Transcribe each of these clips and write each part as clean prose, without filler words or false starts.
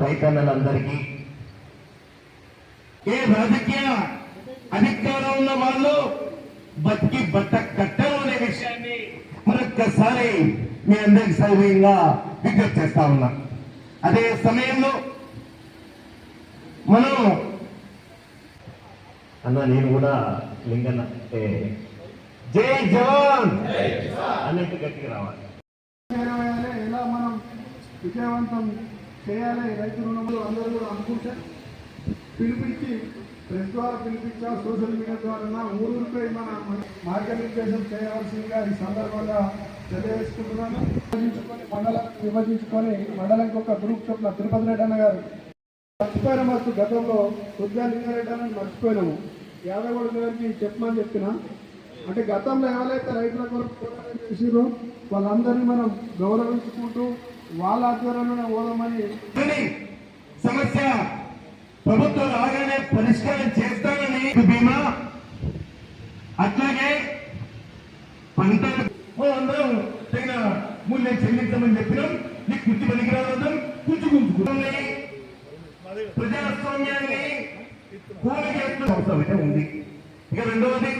రైతన్నలందరికీ ఏ రాజకీయ అధికారం ఉన్న వాళ్ళు బతికి బట్ట కట్టరు అనే విషయాన్ని మరొక్కసారి మీ అందరికి సౌకర్యంగా విజ్ఞప్తి చేస్తా ఉన్నా. అదే సమయంలో మనం అన్న నేను కూడా లింగన్న జై జవాన్ అన్నట్టు గట్టిగా రావాలి. ఎలా మనం విజయవంతం చేయాలి రైతు రుణములు అందరూ కూడా అనుకుంటే పిలిపించి ప్రెస్ ద్వారా పిలిపించా, సోషల్ మీడియా ద్వారా ఊరిపై మన మార్గనిర్దేశం చేయవలసిందిగా ఈ సందర్భంగా తెలియజేసుకుంటున్నాను. విభజించుకొని మండలానికి ఒక గ్రూప్ చొప్పున తిరుపతి రెడ్డి అన్న గారు మర్చిపోయిన మాకు గతంలో లింగారెడ్డి అని మర్చిపోయినాము. యాదగూడ గారికి చెప్పమని చెప్పిన అంటే గతంలో ఎవరైతే రైతుల కొరకు పోరాటం చేసిరో వాళ్ళందరినీ మనం గౌరవించుకుంటూ వాళ్ళ ఆధ్వర్యంలోనే పోదామని సమస్య ప్రభుత్వం రాగానే పరిష్కారం చేస్తానని బీమా అట్లాగే పంటలు అందరం తగిన మూల్యం చెల్లించమని చెప్పినాం. నీకు కుర్చి పనికిరావద్దాం కూర్చుకుంటున్నాయి ప్రజాస్వామ్యాన్ని కూలి చేస్తున్న అవసరం ఉంది. ఇక రెండవది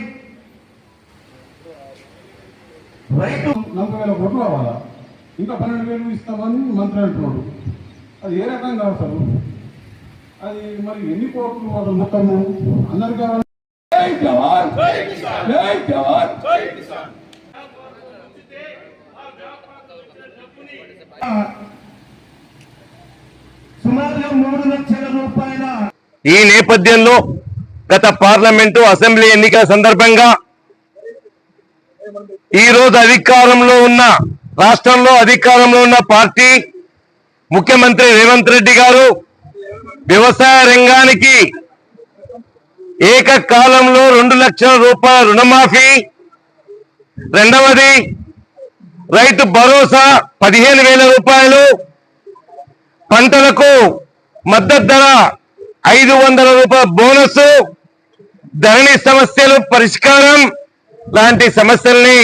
రైతు 40,000 కోట్లు రావాలా, ఇంకా 12,000 ఇస్తామని మంత్రి అంటున్నాడు. అది ఏ రకంగా అవసరం? అది మరి ఎన్ని కోట్లు వాళ్ళు మొత్తము అందరు కావాలి. సుమారుగా 3 లక్షల రూపాయల ఈ నేపథ్యంలో గత పార్లమెంటు అసెంబ్లీ ఎన్నికల సందర్భంగా ఈ రోజు అధికారంలో ఉన్న రాష్ట్రంలో అధికారంలో ఉన్న పార్టీ ముఖ్యమంత్రి రేవంత్ రెడ్డి గారు వ్యవసాయ రంగానికి ఏకకాలంలో 2 లక్షల రూపాయల రుణమాఫీ, రెండవది రైతు భరోసా 15,000 రూపాయలు, పంటలకు మద్దతు ధర 500 రూపాయల బోనస్, ధరణి సమస్యలు పరిష్కారం లాంటి సమస్యల్ని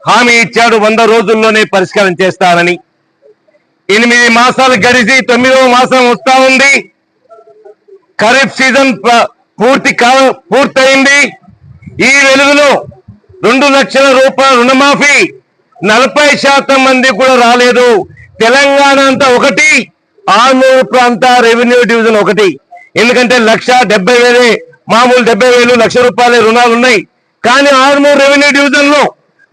హామీ ఇచ్చాడు. 100 రోజుల్లోనే పరిష్కారం చేస్తారని. 8 మాసాలు గడిచి 9వ మాసం వస్తా ఉంది. ఖరీఫ్ సీజన్ పూర్తయింది. ఈ వెలుగులో 2 లక్షల రూపాయల రుణమాఫీ 40% మంది కూడా రాలేదు. తెలంగాణ అంతా ఒకటి, ఆర్మూరు ప్రాంత రెవెన్యూ డివిజన్ ఒకటి. ఎందుకంటే 1,70,000 మామూలు 70,000 1,00,000 రూపాయల రుణాలు ఉన్నాయి. కానీ ఆర్మూరు రెవెన్యూ డివిజన్ లో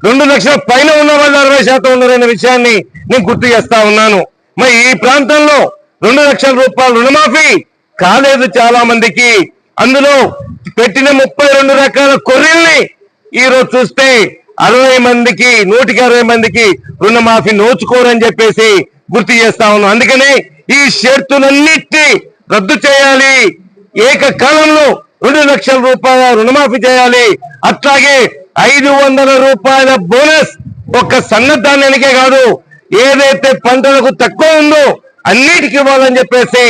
2 లక్షల పైన ఉన్న వాళ్ళు 60% ఉన్నారనే విషయాన్ని నేను గుర్తు చేస్తా ఉన్నాను. మరి ఈ ప్రాంతంలో 2 లక్షల రూపాయల రుణమాఫీ కాలేదు చాలా మందికి. అందులో పెట్టిన 32 రకాల కొర్రీల్ని ఈ రోజు చూస్తే 60 మందికి 160 మందికి రుణమాఫీ నోచుకోరని చెప్పేసి గుర్తు చేస్తా ఉన్నాం. అందుకనే ఈ షరతులన్నిటినీ రద్దు చేయాలి, ఏకకాలంలో 2 లక్షల రూపాయల రుణమాఫీ చేయాలి. అట్లాగే 500 రూపాయల బోనస్ ఒక్క సన్నధాన్యానికే కాదు, ఏదైతే పంటలకు తక్కువ ఉందో అన్నిటికీ ఇవ్వాలని చెప్పేసి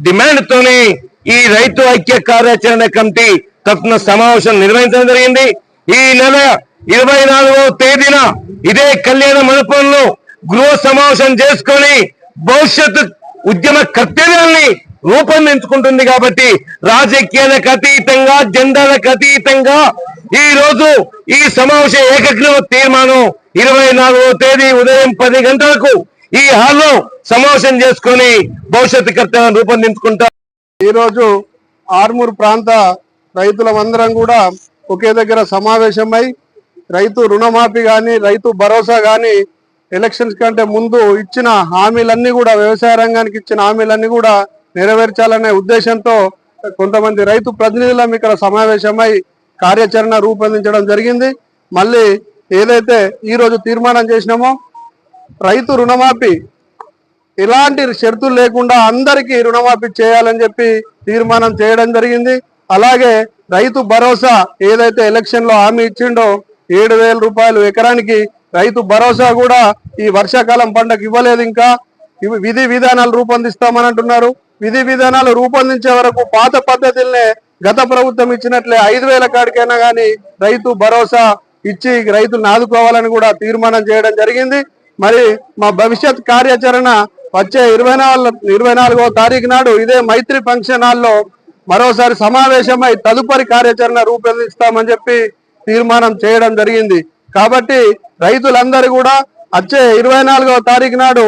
డిమాండ్ తోనే ఈ రైతు ఐక్య కార్యాచరణ కమిటీ తరఫున సమావేశం నిర్వహించడం జరిగింది. ఈ నెల 24వ తేదీన ఇదే కళ్యాణ మండపంలో గృహ సమావేశం చేసుకొని భవిష్యత్తు ఉద్యమ కర్తవ్యాన్ని రూపొందించుకుంటుంది. కాబట్టి రాజకీయాలకు అతీతంగా, జెండాలకు అతీతంగా ఈ రోజు ఈ సమావేశ ఏకగ్రీవ తీర్మానం 24వ తేదీ ఉదయం 10 గంటలకు ఈ హాల్లో సమావేశం చేసుకొని భవిష్యత్తు కర్తవ్యాన్ని రూపొందించుకుంటాం. ఈరోజు ఆర్మూరు ప్రాంత రైతులమందరం కూడా ఒకే దగ్గర సమావేశమై రైతు రుణమాఫీ కానీ, రైతు భరోసా కానీ ఎలక్షన్స్ కంటే ముందు ఇచ్చిన హామీలన్నీ కూడా, వ్యవసాయ రంగానికి ఇచ్చిన హామీలన్నీ కూడా నెరవేర్చాలనే ఉద్దేశంతో కొంతమంది రైతు ప్రతినిధులం ఇక్కడ సమావేశమై కార్యాచరణ రూపొందించడం జరిగింది. మళ్ళీ ఏదైతే ఈరోజు తీర్మానం చేసినామో రైతు రుణమాఫీ ఎలాంటి షరతులు లేకుండా అందరికీ రుణమాఫీ చేయాలని చెప్పి తీర్మానం చేయడం జరిగింది. అలాగే రైతు భరోసా ఏదైతే ఎలక్షన్ లో హామీ ఇచ్చిండో 7,000 రూపాయలు ఎకరానికి రైతు భరోసా కూడా ఈ వర్షాకాలం పంటకు ఇవ్వలేదు. ఇంకా విధి విధానాలు రూపొందిస్తామని అంటున్నారు. విధి విధానాలు రూపొందించే వరకు పాత పద్ధతులనే గత ప్రభుత్వం ఇచ్చినట్లే 5,000 కాడికైనా కానీ రైతు భరోసా ఇచ్చి రైతులను ఆదుకోవాలని కూడా తీర్మానం చేయడం జరిగింది. మరి మా భవిష్యత్ కార్యాచరణ వచ్చే 24వ తారీఖు నాడు ఇదే మైత్రి ఫంక్షన్ హాల్లో మరోసారి సమావేశమై తదుపరి కార్యాచరణ రూపొందిస్తామని చెప్పి తీర్మానం చేయడం జరిగింది. కాబట్టి రైతులందరూ కూడా వచ్చే 24వ తారీఖు నాడు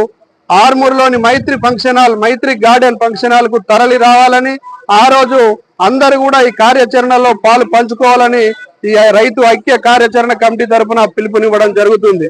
ఆర్మూర్లోని మైత్రి ఫంక్షన్ హాల్, మైత్రి గార్డెన్ ఫంక్షన్ హాల్ కు తరలి రావాలని, ఆ రోజు అందరూ కూడా ఈ కార్యాచరణలో పాలు పంచుకోవాలని ఈ రైతు ఐక్య కార్యాచరణ కమిటీ తరఫున పిలుపునివ్వడం జరుగుతుంది.